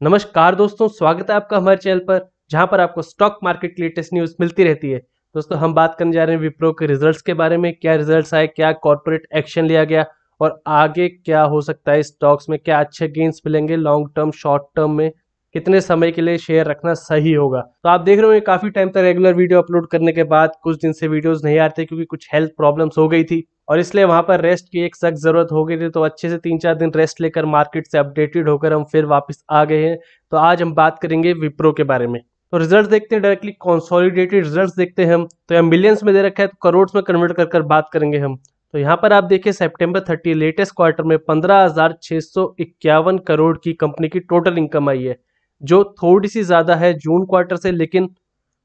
नमस्कार दोस्तों, स्वागत है आपका हमारे चैनल पर जहां पर आपको स्टॉक मार्केट की लेटेस्ट न्यूज़ मिलती रहती है। दोस्तों हम बात करने जा रहे हैं विप्रो के रिजल्ट्स के बारे में। क्या रिजल्ट्स आए, क्या कॉर्पोरेट एक्शन लिया गया और आगे क्या हो सकता है स्टॉक्स में, क्या अच्छे गेन्स मिलेंगे लॉन्ग टर्म शॉर्ट टर्म में, कितने समय के लिए शेयर रखना सही होगा। तो आप देख रहे हो काफी टाइम तक रेगुलर वीडियो अपलोड करने के बाद कुछ दिन से वीडियोस नहीं आते क्योंकि कुछ हेल्थ प्रॉब्लम्स हो गई थी और इसलिए वहां पर रेस्ट की एक सख्त जरूरत हो गई थी। तो अच्छे से 3-4 दिन रेस्ट लेकर मार्केट से अपडेटेड होकर हम फिर वापस आ गए हैं। तो आज हम बात करेंगे विप्रो के बारे में। तो रिजल्ट देखते हैं, डायरेक्टली कंसोलिडेटेड रिजल्ट्स देखते हैं हम। तो यहाँ मिलियंस में दे रखा है तो करोड़ में कन्वर्ट कर कर बात करेंगे हम। तो यहाँ पर आप देखिए सितंबर 30 लेटेस्ट क्वार्टर में 15,651 करोड़ की कंपनी की टोटल इनकम आई है, जो थोड़ी सी ज्यादा है जून क्वार्टर से। लेकिन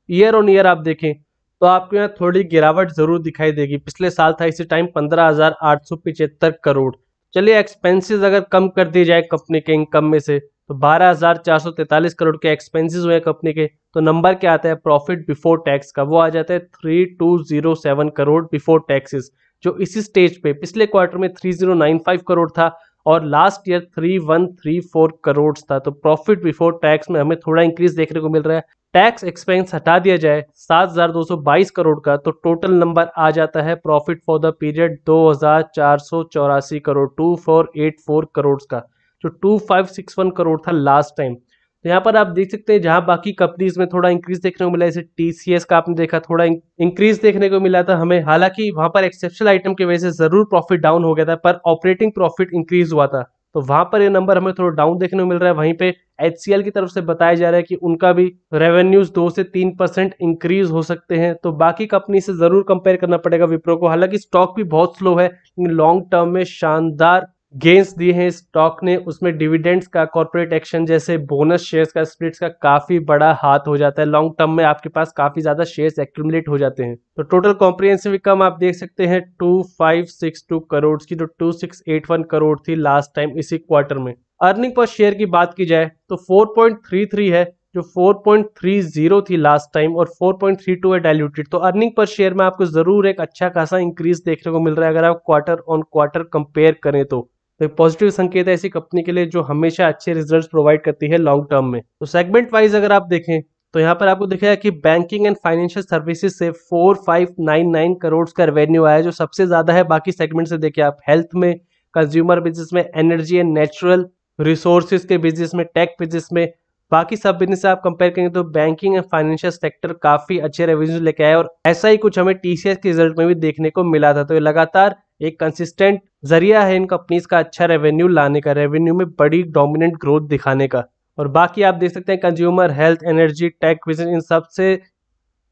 ईयर ऑन ईयर आप देखें तो आपको यहाँ थोड़ी गिरावट जरूर दिखाई देगी। पिछले साल था इसी टाइम 15,875 करोड़। चलिए एक्सपेंसेस अगर कम कर दी जाए कंपनी के इनकम में से तो 12,443 करोड़ के एक्सपेंसेस हुए कंपनी के, तो नंबर क्या आता है प्रॉफिट बिफोर टैक्स का, वो आ जाता है 3207 करोड़ बिफोर टैक्सेस, जो इसी स्टेज पे पिछले क्वार्टर में 3095 करोड़ था और लास्ट ईयर 3134 करोड़ था। तो प्रॉफिट बिफोर टैक्स में हमें थोड़ा इंक्रीज देखने को मिल रहा है। टैक्स एक्सपेंस हटा दिया जाए 7,222 करोड़ का तो टोटल नंबर आ जाता है profit for the period 2,484 crore, 2484 crore का, जो 2561 करोड़ था लास्ट टाइम। तो यहाँ पर आप देख सकते हैं जहां बाकी कंपनीज में थोड़ा इंक्रीज देखने को मिला, जैसे टीसीएस का आपने देखा थोड़ा इंक्रीज देखने को मिला था हमें। हालांकि वहां पर एक्सेप्शनल आइटम की वजह से जरूर प्रॉफिट डाउन हो गया था, पर ऑपरेटिंग प्रॉफिट इंक्रीज हुआ था। तो वहां पर ये नंबर हमें थोड़ा डाउन देखने को मिल रहा है। वहीं पे एचसीएल की तरफ से बताया जा रहा है कि उनका भी रेवेन्यूज 2 से 3% इंक्रीज हो सकते हैं। तो बाकी कंपनी से जरूर कंपेयर करना पड़ेगा विप्रो को। हालांकि स्टॉक भी बहुत स्लो है लेकिन लॉन्ग टर्म में शानदार गेंस दिए हैं स्टॉक ने। उसमें डिविडेंड्स का, कॉर्पोरेट एक्शन जैसे बोनस शेयर्स का, स्प्लिट्स का काफी बड़ा हाथ हो जाता है। लॉन्ग टर्म में आपके पास काफी ज्यादा शेयर्स एक्यूमुलेट हो जाते हैं। तो टोटल कॉम्प्रिहेंसिव इनकम आप देख सकते हैं 2562 करोड़ की, जो 2681 करोड़ थी लास्ट टाइम इसी क्वार्टर में। अर्निंग पर शेयर की बात की जाए तो 4.33 है, जो 4.30 थी लास्ट टाइम, और 4.32 है डाइल्यूटेड। तो अर्निंग पर शेयर में आपको जरूर एक अच्छा खासा इंक्रीज देखने को मिल रहा है अगर आप क्वार्टर ऑन क्वार्टर कंपेयर करें तो। एक पॉजिटिव संकेत है ऐसी कंपनी के लिए जो हमेशा अच्छे रिजल्ट्स प्रोवाइड करती है लॉन्ग टर्म में। तो सेगमेंट वाइज अगर आप देखें तो यहाँ पर आपको दिखेगा कि बैंकिंग एंड फाइनेंशियल सर्विसेज से 4599 करोड़ का रेवेन्यू आया, जो सबसे ज्यादा है। बाकी सेगमेंट से देखिए आप, हेल्थ में, कंज्यूमर बिजनेस में, एनर्जी एंड नेचुरल रिसोर्सेज के बिजनेस में, टेक बिजनेस में, बाकी सब बिजनेस से आप कंपेयर करेंगे तो बैंकिंग एंड फाइनेंशियल सेक्टर काफी अच्छे रेवेन्यू लेके आए। और ऐसा ही कुछ हमें टीसीएस के रिजल्ट में भी देखने को मिला था। तो ये लगातार एक कंसिस्टेंट जरिया है इन कंपनीज का अच्छा रेवेन्यू लाने का, रेवेन्यू में बड़ी डोमिनेंट ग्रोथ दिखाने का। और बाकी आप देख सकते हैं consumer, health, energy, tech business, इन सब से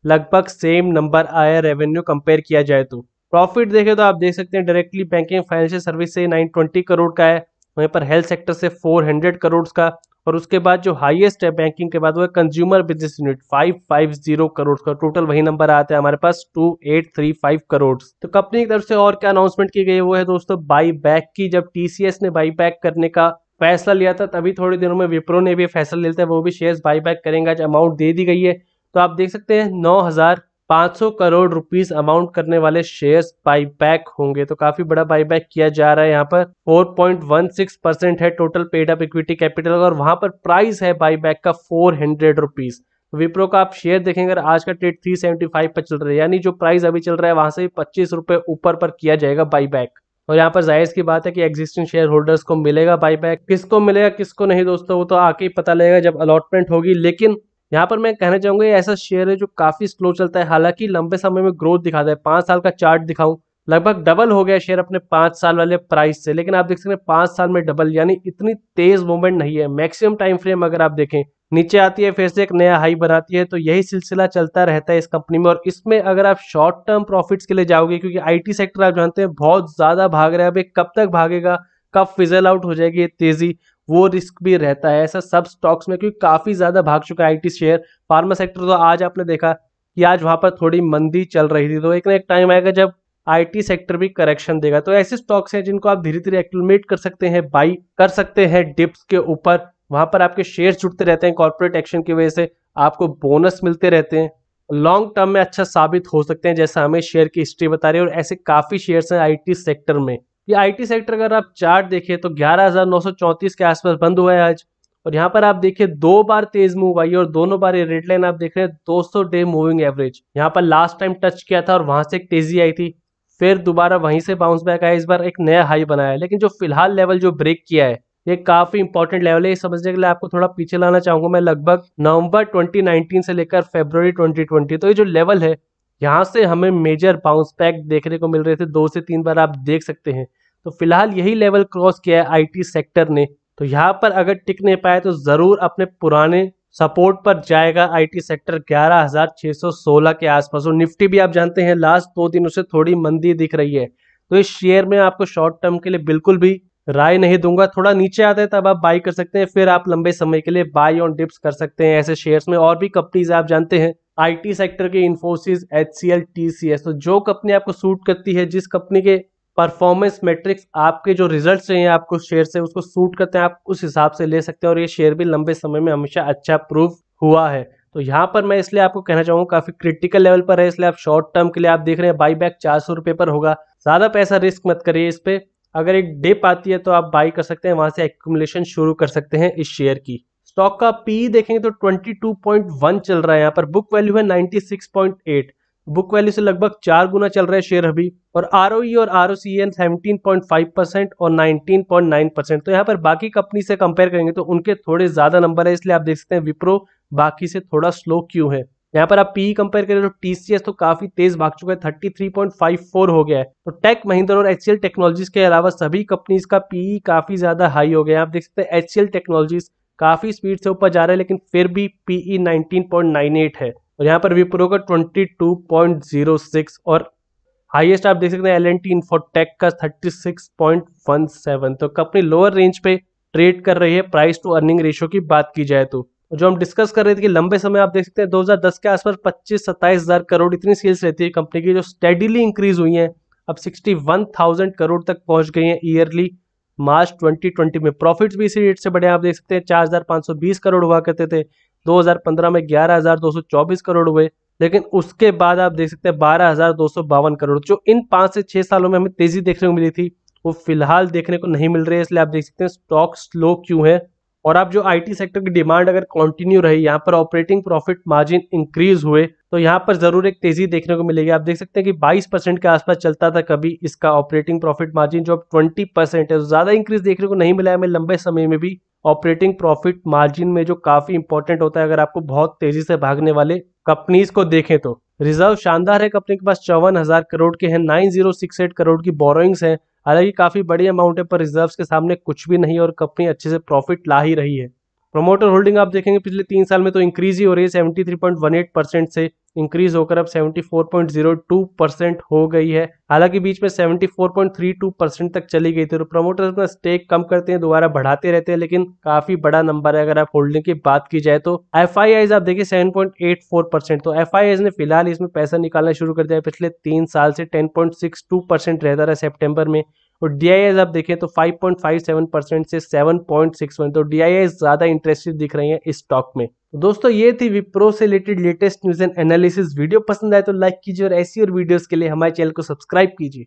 लगभग सेम नंबर आया रेवेन्यू कंपेयर किया जाए तो। प्रॉफिट देखें तो आप देख सकते हैं डायरेक्टली बैंकिंग फाइनेंशियल सर्विस से 920 करोड़ का है, वहीं पर हेल्थ सेक्टर से 400 करोड़ का, और उसके बाद जो हाईएस्ट है बैंकिंग के बाद वो है कंज्यूमर बिजनेस यूनिट 550 करोड़ का। टोटल वही नंबर आता है हमारे पास 2835 करोड़। तो कंपनी की तरफ से और क्या अनाउंसमेंट की गई है वो है दोस्तों बाई बैक की। जब टीसीएस ने बाई बैक करने का फैसला लिया था तभी थोड़े दिनों में विप्रो ने भी फैसला लिया था, वो भी शेयर्स बाई बैक करेंगे। आज अमाउंट दे दी गई है तो आप देख सकते हैं 9,500 करोड़ रुपीस अमाउंट करने वाले शेयर्स बाई बैक होंगे। तो काफी बड़ा बाई बैक किया जा रहा है। यहाँ पर 4.16% है total paid up equity capital, और वहां पर प्राइस है बाई बैक का 400 रुपीज। विप्रो का आप शेयर देखेंगे, आज का ट्रेड 375 पर चल रहा है, यानी जो प्राइस अभी चल रहा है वहां से 25 रुपए ऊपर पर किया जाएगा बाई बैक। और यहाँ पर जायज की बात है कि एग्जिस्टिंग शेयर होल्डर्स को मिलेगा बाई बैक। किसको मिलेगा किसको नहीं दोस्तों, वो तो आके ही पता लगेगा जब अलॉटमेंट होगी। लेकिन यहाँ पर मैं कहना चाहूंगा ये ऐसा शेयर है जो काफी स्लो चलता है, हालांकि लंबे समय में ग्रोथ दिखाता है। 5 साल का चार्ट दिखाऊं, लगभग डबल हो गया शेयर अपने 5 साल वाले प्राइस से। लेकिन आप देख सकते हैं 5 साल में डबल, यानी इतनी तेज मूवमेंट नहीं है। मैक्सिमम टाइम फ्रेम अगर आप देखें, नीचे आती है फिर से एक नया हाई बनाती है, तो यही सिलसिला चलता रहता है इस कंपनी में। और इसमें अगर आप शॉर्ट टर्म प्रॉफिट्स के लिए जाओगे, क्योंकि आईटी सेक्टर आप जानते हैं बहुत ज्यादा भाग रहा है, अभी कब तक भागेगा, कब फिजल आउट हो जाएगी ये तेजी, वो रिस्क भी रहता है। ऐसा सब स्टॉक्स में, क्योंकि काफी ज्यादा भाग चुका है आईटी शेयर। फार्मा सेक्टर तो आज आपने देखा कि आज वहां पर थोड़ी मंदी चल रही थी, तो एक ना एक टाइम आएगा जब आईटी सेक्टर भी करेक्शन देगा। तो ऐसे स्टॉक्स हैं जिनको आप धीरे धीरे एक्यूमुलेट कर सकते हैं, बाई कर सकते हैं डिप्स के ऊपर। वहां पर आपके शेयर जुड़ते रहते हैं, कॉर्पोरेट एक्शन की वजह से आपको बोनस मिलते रहते हैं, लॉन्ग टर्म में अच्छा साबित हो सकते हैं, जैसा हमें शेयर की हिस्ट्री बता रही है। और ऐसे काफी शेयर्स हैं आईटी सेक्टर में। ये आईटी सेक्टर अगर आप चार्ट देखें तो 11,934 के आसपास बंद हुआ है आज, और यहाँ पर आप देखिए 2 बार तेज मूव आई और दोनों बार ये रेड लाइन आप देख रहे हैं 200 डे मूविंग एवरेज यहाँ पर लास्ट टाइम टच किया था और वहां से एक तेजी आई थी, फिर दोबारा वहीं से बाउंस बैक आया, इस बार एक नया हाई बनाया। लेकिन जो फिलहाल लेवल जो ब्रेक किया है ये काफी इंपॉर्टेंट लेवल है। ये समझने के लिए आपको थोड़ा पीछे लाना चाहूंगा मैं, लगभग नवंबर 2019 से लेकर फरवरी 2020। तो ये जो लेवल है यहाँ से हमें मेजर बाउंस बैक देखने को मिल रहे थे, 2 से 3 बार आप देख सकते हैं। तो फिलहाल यही लेवल क्रॉस किया है आईटी सेक्टर ने, तो यहाँ पर अगर टिक नहीं पाए तो जरूर अपने पुराने सपोर्ट पर जाएगा आईटी सेक्टर 11,616 के आसपास। और निफ्टी भी आप जानते हैं लास्ट 2 दिनों से थोड़ी मंदी दिख रही है, तो इस शेयर में आपको शॉर्ट टर्म के लिए बिल्कुल भी राय नहीं दूंगा। थोड़ा नीचे आता है तब आप बाई कर सकते हैं, फिर आप लंबे समय के लिए बाई ऑन डिप्स कर सकते हैं ऐसे शेयर्स में। और भी कंपनीज आप जानते हैं आईटी सेक्टर के, इन्फोसिस, एचसीएल, टीसीएस, तो जो कंपनी आपको सूट करती है, जिस कंपनी के परफॉर्मेंस मैट्रिक्स आपके जो रिजल्ट्स चाहिए आपको शेयर से उसको सूट करते हैं, आप उस हिसाब से ले सकते हैं। और ये शेयर भी लंबे समय में हमेशा अच्छा प्रूव हुआ है। तो यहाँ पर मैं इसलिए आपको कहना चाहूंगा काफी क्रिटिकल लेवल पर है, इसलिए आप शॉर्ट टर्म के लिए आप देख रहे हैं बाई बैक 400 रुपए पर होगा। ज्यादा पैसा रिस्क मत करिए इस पे, अगर एक डिप आती है तो आप बाई कर सकते हैं, वहां से एक्यूमुलेशन शुरू कर सकते हैं इस शेयर की। स्टॉक का पी देखेंगे तो 22.1 चल रहा है, यहाँ पर बुक वैल्यू है 96.8, बुक वैल्यू से लगभग 4 गुना चल रहा है शेयर अभी। और आरओई और आरओसीएन 17.5% और 19.9%। तो यहाँ पर बाकी कंपनी से कंपेयर करेंगे तो उनके थोड़े ज्यादा नंबर है, इसलिए आप देख सकते हैं विप्रो बाकी से थोड़ा स्लो क्यों है। यहाँ पर आप पी कंपेयर करें तो टीसीएस तो काफी तेज भाग चुका है, 33.54 हो गया है। तो टेक महिंद्रा और एचसीएल टेक्नोलॉजीज के अलावा सभी कंपनीज का पी काफी ज्यादा हाई हो गया। आप देख सकते हैं एचसीएल टेक्नोलॉजीज काफी स्पीड से ऊपर जा रहा है, लेकिन फिर भी पीई 19.98 है। और यहाँ पर विप्रो का 22.06 और हाईएस्ट आप देख सकते हैं एल&टी इन्फोटेक का 36.17। तो कंपनी लोअर रेंज पे ट्रेड कर रही है प्राइस टू अर्निंग रेशियो की बात की जाए तो। जो हम डिस्कस कर रहे थे कि लंबे समय आप देख सकते हैं 2010 के आसपास 25-27 हजार करोड़ इतनी सेल्स रहती है कंपनी की, जो स्टेडीली इंक्रीज हुई है, अब 61,000 करोड़ तक पहुंच गई है ईयरली। मार्च 2020 में प्रॉफिट्स भी इसी रेट से बढ़े, आप देख सकते हैं 4,520 करोड़ हुआ करते थे, 2015 में 11,224 करोड़ हुए, लेकिन उसके बाद आप देख सकते हैं 12,252 करोड़। जो इन 5 से 6 सालों में हमें तेजी देखने को मिली थी वो फिलहाल देखने को नहीं मिल रही है, इसलिए आप देख सकते हैं स्टॉक स्लो क्यों है। और आप जो आईटी सेक्टर की डिमांड अगर कंटिन्यू रही, यहाँ पर ऑपरेटिंग प्रॉफिट मार्जिन इंक्रीज हुए तो यहाँ पर जरूर एक तेजी देखने को मिलेगी। आप देख सकते हैं कि 22% के आसपास चलता था कभी इसका ऑपरेटिंग प्रॉफिट मार्जिन, जो अब 20% है, ज्यादा इंक्रीज देखने को नहीं मिला है हमें लंबे समय में भी ऑपरेटिंग प्रॉफिट मार्जिन में, जो काफी इंपॉर्टेंट होता है अगर आपको बहुत तेजी से भागने वाले कंपनीज को देखें तो। रिजर्व शानदार है, कंपनी के पास 54,000 करोड़ के हैं, 9068 करोड़ की बोरोइंग्स हैं। हालांकि काफी बड़ी अमाउंट है पर रिजर्व्स के सामने कुछ भी नहीं और कंपनी अच्छे से प्रॉफिट ला ही रही है। प्रोमोटर होल्डिंग आप देखेंगे पिछले 3 साल में तो इंक्रीज ही हो रही है, 73.18% से इंक्रीज होकर अब 74.02% हो गई है। हालांकि बीच में 74.32% तक चली गई थी। तो प्रमोटर्स अपना स्टेक कम करते हैं, दोबारा बढ़ाते रहते हैं, लेकिन काफी बड़ा नंबर है अगर आप होल्डिंग की बात की जाए तो। एफआईआईज आप देखिए 7.84%, तो एफआईआईज ने फिलहाल इसमें पैसा निकालना शुरू कर दिया है। पिछले 3 साल से 10.62% रहता रहा सितंबर में। और डीआईआईज आप देखें तो 5.57% से 7.61, तो डीआईआईज ज्यादा इंटरेस्टेड दिख रही है इस स्टॉक में। तो दोस्तों ये थी विप्रो से related latest news and analysis. Video पसंद आए तो लाइक कीजिए और ऐसी और वीडियोस के लिए हमारे चैनल को सब्सक्राइब कीजिए।